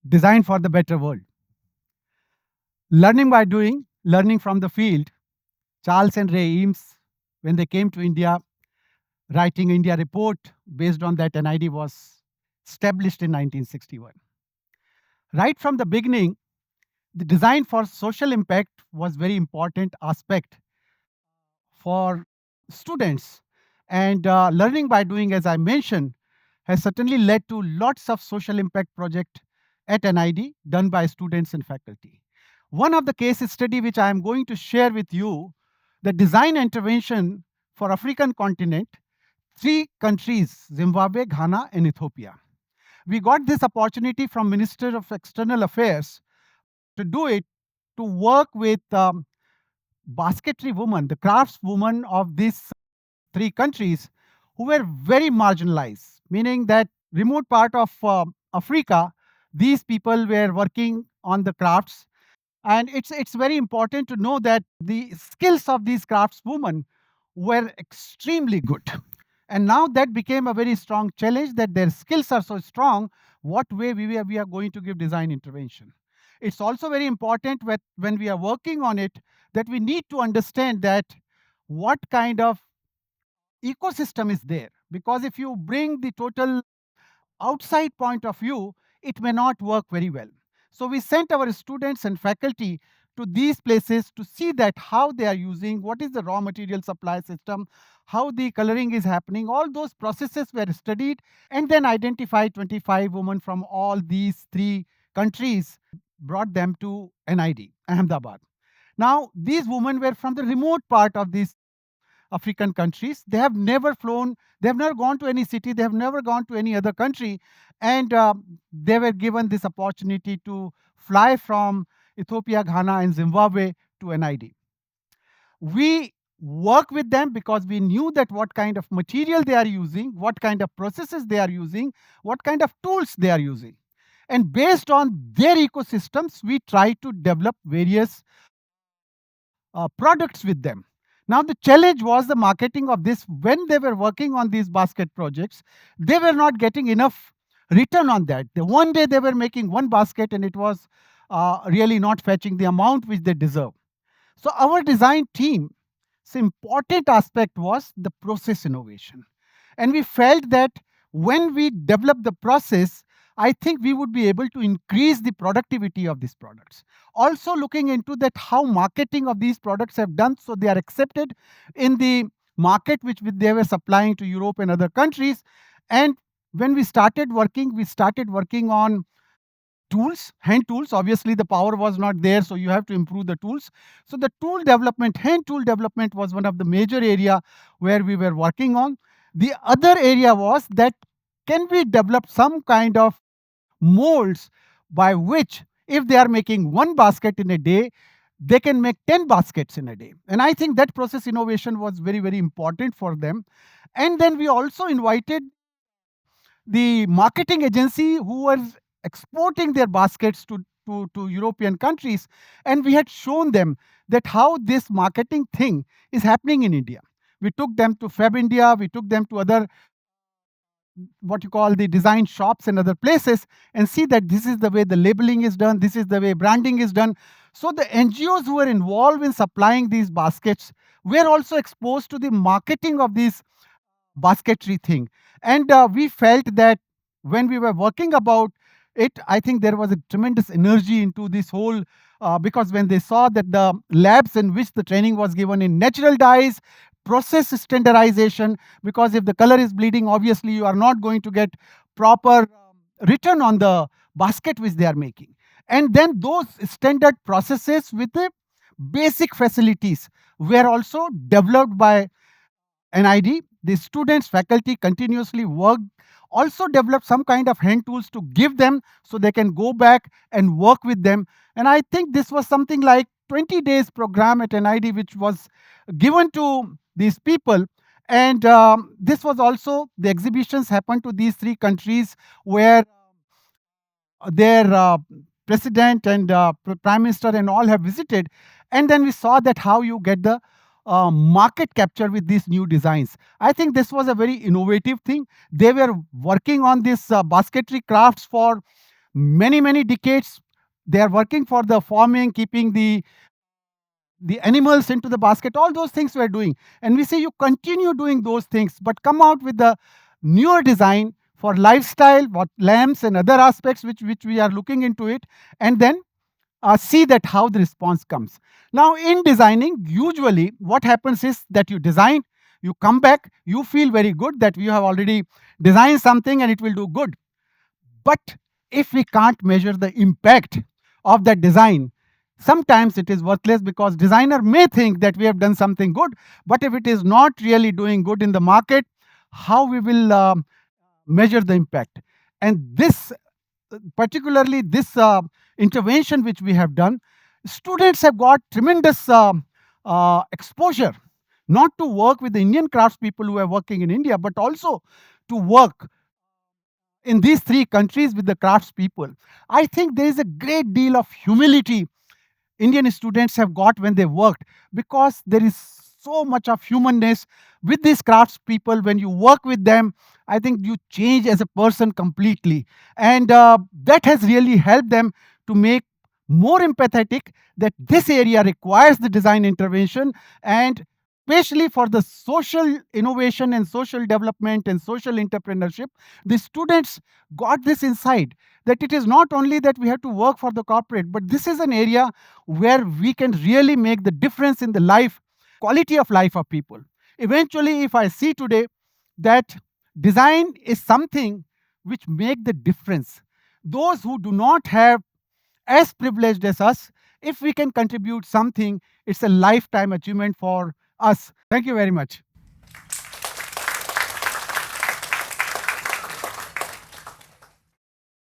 designed for the better world. Learning by doing, learning from the field. Charles and Ray Eames, when they came to India, writing India report based on that NID was established in 1961. Right from the beginning, the design for social impact was very important aspect for students. And learning by doing, as I mentioned, has certainly led to lots of social impact project at NID done by students and faculty. One of the case study which I am going to share with you, the design intervention for African continent, three countries, Zimbabwe, Ghana, and Ethiopia. We got this opportunity from Minister of External Affairs to do it, to work with basketry women, the crafts women of these three countries who were very marginalized, meaning that remote part of Africa, these people were working on the crafts. And it's very important to know that the skills of these craftswomen were extremely good. And now that became a very strong challenge, that their skills are so strong, what way we are going to give design intervention. It's also very important when we are working on it, that we need to understand that what kind of ecosystem is there. Because if you bring the total outside point of view, it may not work very well. So we sent our students and faculty to these places to see that how they are using, what is the raw material supply system, how the coloring is happening. All those processes were studied, and then identified 25 women from all these three countries, brought them to NID, Ahmedabad. Now, these women were from the remote part of these African countries. They have never flown, they have never gone to any city, they have never gone to any other country. And they were given this opportunity to fly from Ethiopia, Ghana, and Zimbabwe to NID. We work with them because we knew that what kind of material they are using, what kind of processes they are using, what kind of tools they are using. And based on their ecosystems, we try to develop various products with them. Now, the challenge was the marketing of this. When they were working on these basket projects, they were not getting enough return on that. One day they were making one basket, and it was really not fetching the amount which they deserve. So, our design team's important aspect was the process innovation. And we felt that when we develop the process, I think we would be able to increase the productivity of these products. Also looking into that how marketing of these products have done, so they are accepted in the market which they were supplying to Europe and other countries. And when we started working on tools, hand tools. Obviously, the power was not there, so you have to improve the tools. So the tool development, hand tool development was one of the major area where we were working on. The other area was that can we develop some kind of molds by which if they are making one basket in a day, they can make 10 baskets in a day. And I think that process innovation was very, very important for them. And then we also invited the marketing agency who was exporting their baskets to European countries, and we had shown them that how this marketing thing is happening in India. We took them to Fab India, we took them to other, what you call the design shops and other places, and see that this is the way the labeling is done, this is the way branding is done. So the NGOs who were involved in supplying these baskets were also exposed to the marketing of these basketry thing. And we felt that when we were working about it, I think there was a tremendous energy into this whole, because when they saw that the labs in which the training was given in natural dyes, process standardization, because if the color is bleeding, obviously you are not going to get proper return on the basket which they are making. And then those standard processes with the basic facilities were also developed by NID. The students, faculty continuously worked, also developed some kind of hand tools to give them so they can go back and work with them. And I think this was something like 20 days program at NID, which was given to these people. And this was also, the exhibitions happened to these three countries where their president and prime minister and all have visited. And then we saw that how you get the market capture with these new designs. I think this was a very innovative thing. They were working on this basketry crafts for many decades. They are working for the farming, keeping the animals into the basket. All those things we are doing, and we say you continue doing those things, but come out with the newer design for lifestyle, what lamps and other aspects which we are looking into it, and then see that how the response comes. Now, in designing, usually what happens is that you design, you come back, you feel very good that you have already designed something and it will do good. But if we can't measure the impact of that design, sometimes it is worthless, because designer may think that we have done something good, but if it is not really doing good in the market, how we will measure the impact? And this, particularly this intervention which we have done, students have got tremendous exposure, not to work with the Indian craftspeople who are working in India, but also to work in these three countries with the craftspeople. I think there is a great deal of humility Indian students have got when they worked, because there is so much of humanness with these craftspeople. When you work with them, I think you change as a person completely, and that has really helped them to make more empathetic that this area requires the design intervention, and especially for the social innovation and social development and social entrepreneurship, the students got this insight that it is not only that we have to work for the corporate, but this is an area where we can really make the difference in the life, quality of life of people. Eventually, if I see today that design is something which make the difference, those who do not have as privileged as us, if we can contribute something, it's a lifetime achievement for us. Thank you very much.